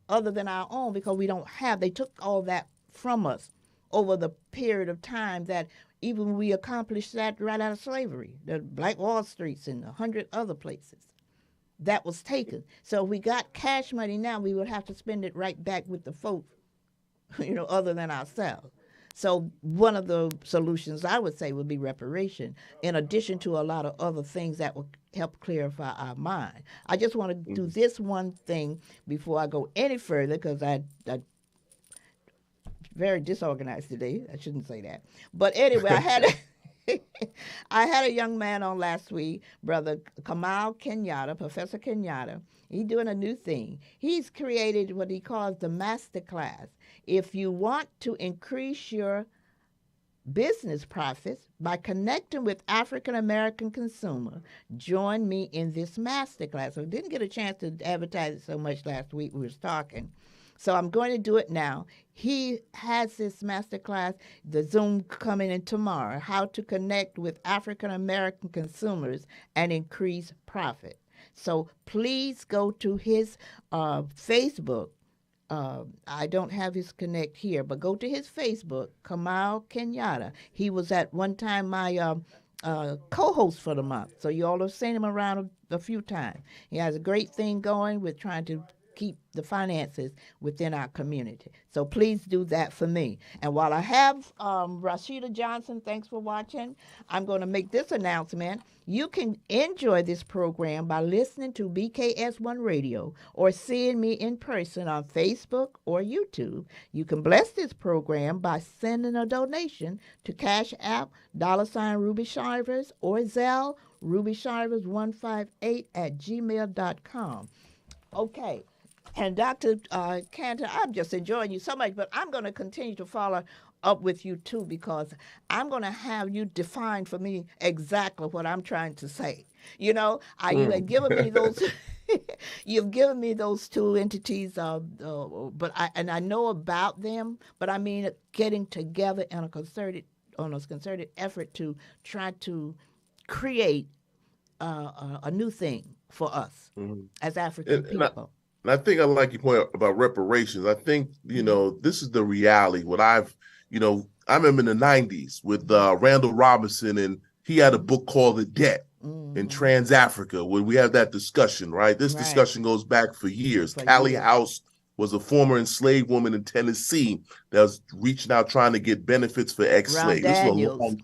other than our own, because we don't have. They took all that from us over the period of time that even we accomplished that right out of slavery, the Black Wall Streets and 100 other places. that was taken. So if we got cash money now, we would have to spend it right back with the folks, other than ourselves. So one of the solutions I would say would be reparation, in addition to a lot of other things that will help clarify our mind. I just want to do this one thing before I go any further, because I very disorganized today. I shouldn't say that. But anyway, I had a young man on last week, Brother Kamal Kenyatta, Professor Kenyatta. He's doing a new thing. He's created what he calls the master class. If you want to increase your business profits by connecting with African American consumer, join me in this master class. I didn't get a chance to advertise it so much last week. We was talking. So I'm going to do it now. He has this master class, the Zoom coming in tomorrow, how to connect with African American consumers and increase profit. So please go to his Facebook. I don't have his connect here, but go to his Facebook, Kamal Kenyatta. He was at one time my co-host for the month, so you all have seen him around a few times. He has a great thing going with trying to keep the finances within our community. So please do that for me. And while I have Rashida Johnson, thanks for watching, I'm going to make this announcement. You can enjoy this program by listening to BKS1 Radio or seeing me in person on Facebook or YouTube. You can bless this program by sending a donation to Cash App, $Ruby Shivers, or Zelle, rubyshivers158@gmail.com. Okay. And Dr. Cantor, I'm just enjoying you so much, but I'm going to continue to follow up with you too, because I'm going to have you define for me exactly what I'm trying to say. You had given me those. You've given me those two entities, but I know about them. But I mean, getting together on a concerted effort to try to create a new thing for us as African people. And I think I like your point about reparations. I think, this is the reality. I remember in the 90s with Randall Robinson, and he had a book called The Debt in Trans-Africa, where we had that discussion, right? This discussion goes back for years. Callie House was a former enslaved woman in Tennessee that was reaching out trying to get benefits for ex-slaves. This is a long,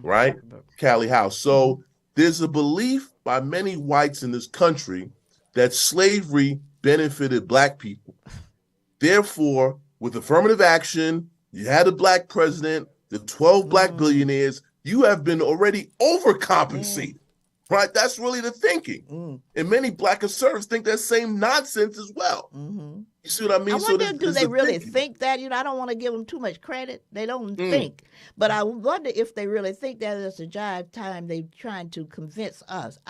right? Callie House. So there's a belief by many whites in this country that slavery benefited Black people. Therefore, with affirmative action, you had a Black president, the 12 Black billionaires, you have been already overcompensated, right? That's really the thinking. And many Black conservatives think that same nonsense as well. You see what I mean? I wonder, do they really think that? I don't want to give them too much credit. They don't think. But I wonder if they really think that it's a jive time they're trying to convince us.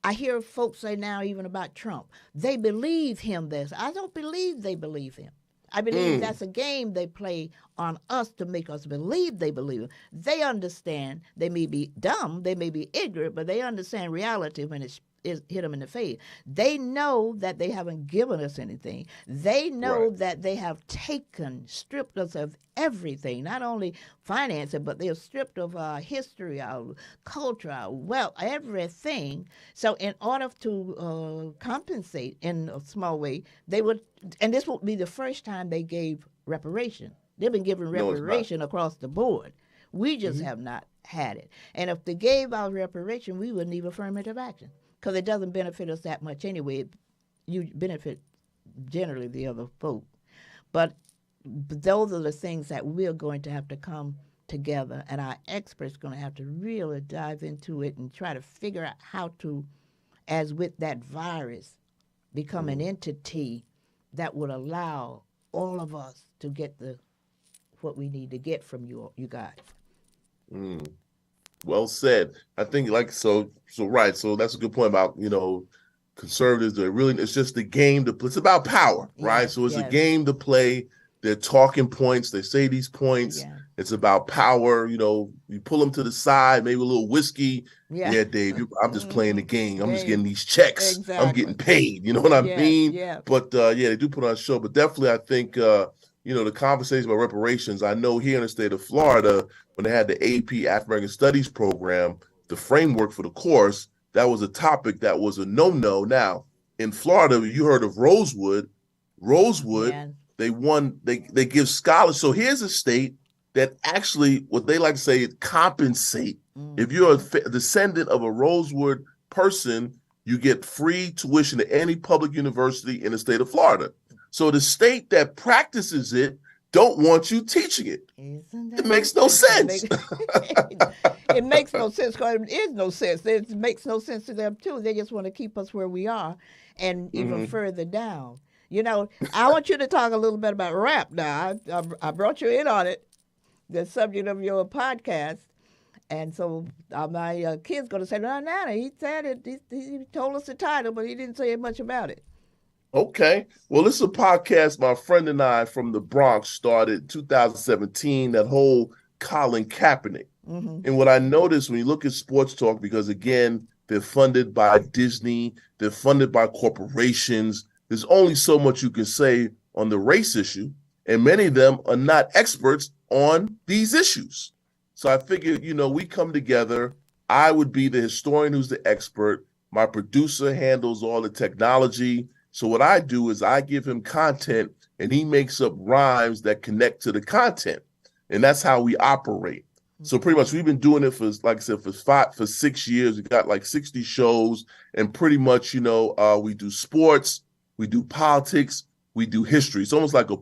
I hear folks say now, even about Trump, they believe him this. I don't believe they believe him. I believe that's a game they play on us to make us believe they believe him. They understand. They may be dumb, they may be ignorant, but they understand reality when it's hit them in the face. They know that they haven't given us anything. They know that they have stripped us of everything, not only financing, but they have stripped of our history, our culture, our wealth, everything. So in order to compensate in a small way, they would, and this would be the first time they gave reparation. They've been giving reparation across the board. We just have not had it. And if they gave our reparation, we would need affirmative action, because it doesn't benefit us that much anyway. You benefit generally the other folk. But those are the things that we're going to have to come together, and our experts are going to have to really dive into it and try to figure out how to, as with that virus, become an entity that would allow all of us to get what we need to get from you guys. Well said. I think so right. So that's a good point about, conservatives. It's just a game it's about power, right? So it's a game to play. They're talking points. They say these points. Yeah. It's about power. You pull them to the side, maybe a little whiskey. Yeah, Dave, I'm just playing the game. I'm just getting these checks. Exactly. I'm getting paid. You know what I mean? Yeah. But they do put on a show. But definitely, I think, the conversation about reparations, I know here in the state of Florida, when they had the AP African Studies program, the framework for the course, that was a topic that was a no-no. Now, in Florida, you heard of Rosewood. Rosewood, Yeah. they give scholars. So here's a state that actually, what they like to say, compensate. If you're a descendant of a Rosewood person, you get free tuition at any public university in the state of Florida. So the state that practices it don't want you teaching it. It makes no sense. It makes no sense because it is no sense. It makes no sense to them too. They just want to keep us where we are and even further down. You know, I want you to talk a little bit about rap now. I brought you in on it, the subject of your podcast. And so my kid's going to say, no, Nana, he said it. He told us the title, but he didn't say much about it. Okay. Well, this is a podcast my friend and I from the Bronx started 2017, that whole Colin Kaepernick. And what I noticed when you look at sports talk, because again, they're funded by Disney, they're funded by corporations. There's only so much you can say on the race issue, and many of them are not experts on these issues. So I figured, we come together. I would be the historian who's the expert. My producer handles all the technology. So what I do is I give him content and he makes up rhymes that connect to the content. And that's how we operate. So pretty much we've been doing it for, like I said, for 6 years. We got like 60 shows, and pretty much, we do sports, we do politics, we do history. It's almost like a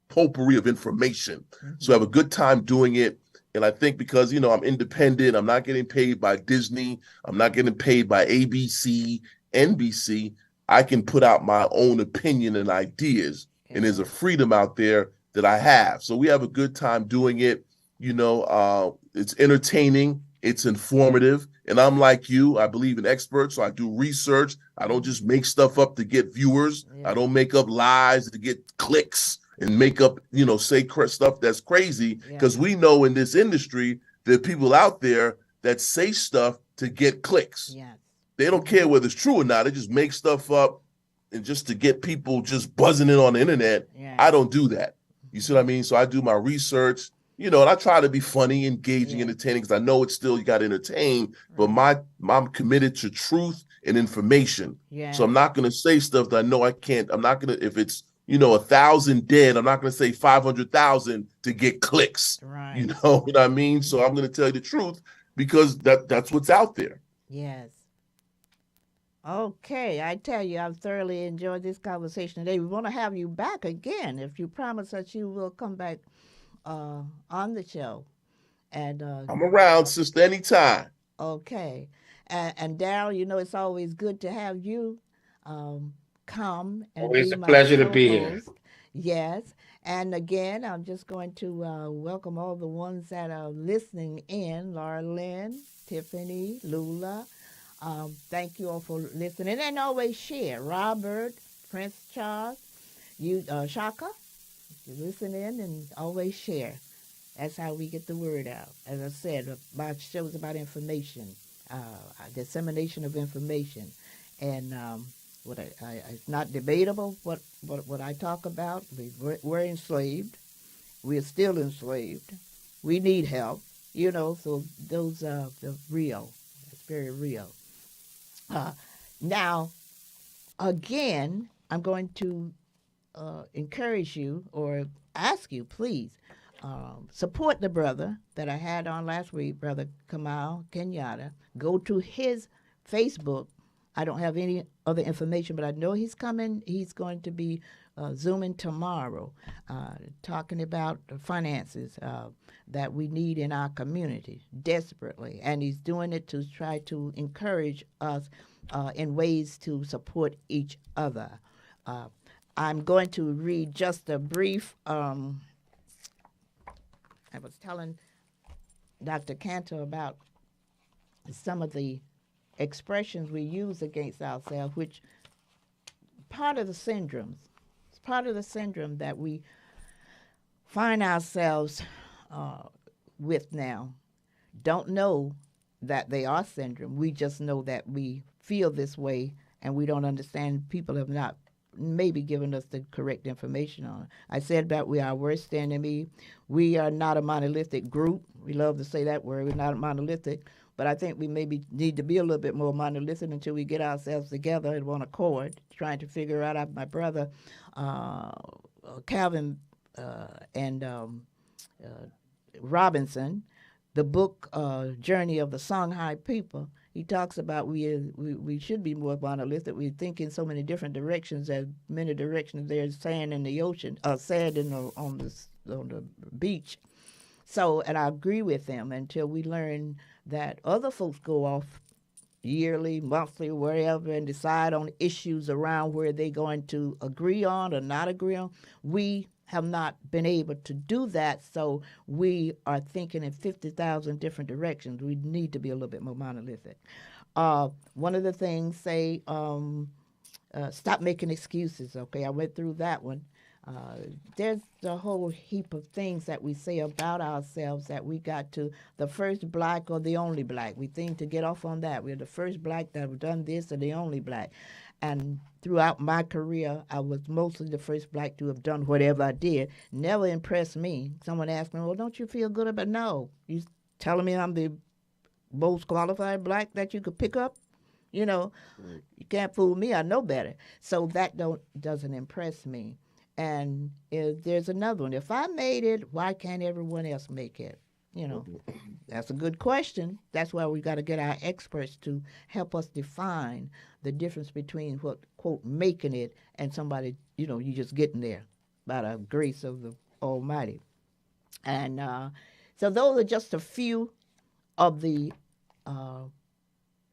potpourri of information. So I have a good time doing it. And I think because, I'm independent, I'm not getting paid by Disney, I'm not getting paid by ABC, NBC, I can put out my own opinion and ideas. And there's a freedom out there that I have. So we have a good time doing it. It's entertaining, it's informative. And I'm like you, I believe in experts, so I do research. I don't just make stuff up to get viewers. I don't make up lies to get clicks and make up, say stuff that's crazy. Because we know in this industry, there are people out there that say stuff to get clicks. They don't care whether it's true or not. They just make stuff up and just to get people just buzzing in on the internet. I don't do that. You see what I mean? So I do my research, and I try to be funny, engaging, entertaining, because I know it's still, you got to entertain, but I'm committed to truth and information. So I'm not going to say stuff that I know I can't. I'm not going to, if it's, 1,000 dead, I'm not going to say 500,000 to get clicks. You know what I mean? So I'm going to tell you the truth because that's what's out there. Yes. Okay, I tell you, I've thoroughly enjoyed this conversation today. We want to have you back again if you promise that you will come back on the show. And I'm around, sister, anytime. Okay. And Daryl, it's always good to have you come and always be a my pleasure to be here. co-host. Yes. And again, I'm just going to welcome all the ones that are listening in. Laura Lynn, Tiffany, Lula. Thank you all for listening. And always share. Robert, Prince Charles, you, Shaka, you listen in and always share. That's how we get the word out. As I said, my show's about information, dissemination of information. And it's not debatable what I talk about. We're enslaved. We're still enslaved. We need help, so those are real. It's very real. Now, again, I'm going to encourage you or ask you, please, support the brother that I had on last week, Brother Kamal Kenyatta. Go to his Facebook. I don't have any other information, but I know he's coming. He's going to be Zooming tomorrow, talking about the finances that we need in our community desperately. And he's doing it to try to encourage us in ways to support each other. I'm going to read just a brief, I was telling Dr. Cantor about some of the expressions we use against ourselves, which part of the syndromes, it's part of the syndrome that we find ourselves with now. Don't know that they are syndrome. We just know that we feel this way and we don't understand. People have not maybe given us the correct information on it. I said that we are our worst enemy. We are not a monolithic group. We love to say that word. We're not monolithic. But I think we maybe need to be a little bit more monolithic until we get ourselves together in one accord, trying to figure out. My brother, uh, Calvin and Robinson, the book Journey of the Songhai People, he talks about we should be more monolithic. We think in so many different directions, as many directions there's sand in the ocean, sand on the beach. So, and I agree with them until we learn that other folks go off yearly, monthly, wherever, and decide on issues around where they're going to agree on or not agree on. We have not been able to do that, so we are thinking in 50,000 different directions. We need to be a little bit more monolithic. One of the things, say, stop making excuses, okay? I went through that one. There's a whole heap of things that we say about ourselves that we got to the first black or the only black. We think to get off on that. We're the first black that have done this or the only black. And throughout my career, I was mostly the first black to have done whatever I did. Never impressed me. Someone asked me, well, don't you feel good about it? No. You telling me I'm the most qualified black that you could pick up? You know, you can't fool me. I know better. So that doesn't impress me. And there's another one. If I made it, why can't everyone else make it? You know, that's a good question. That's why we got to get our experts to help us define the difference between what, quote, making it and somebody, you just getting there by the grace of the Almighty. And so those are just a few of the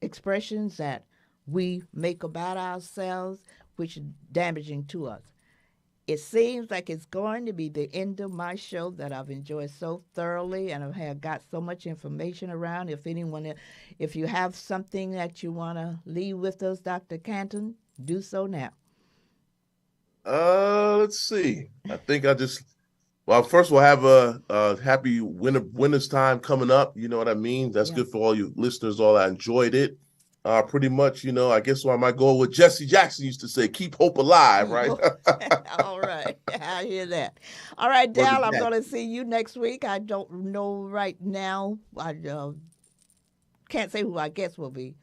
expressions that we make about ourselves, which is damaging to us. It seems like it's going to be the end of my show that I've enjoyed so thoroughly, and I've got so much information around. If you have something that you want to leave with us, Dr. Canton, do so now. Let's see. I think first of all, have a happy winter's time coming up. You know what I mean? That's good for all you listeners. I enjoyed it. Pretty much, I guess I might go with Jesse Jackson used to say, keep hope alive, right? All right. I hear that. All right, Dal, I'm going to see you next week. I don't know right now. I can't say who I guess will be.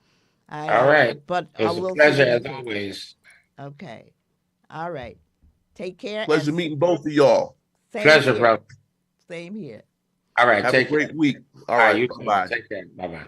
All right. But it's a pleasure as always. Okay. All right. Take care. Pleasure meeting both of y'all. Pleasure, brother. Same here. All right. Have a great week. All right. You bye. Take care. Bye-bye.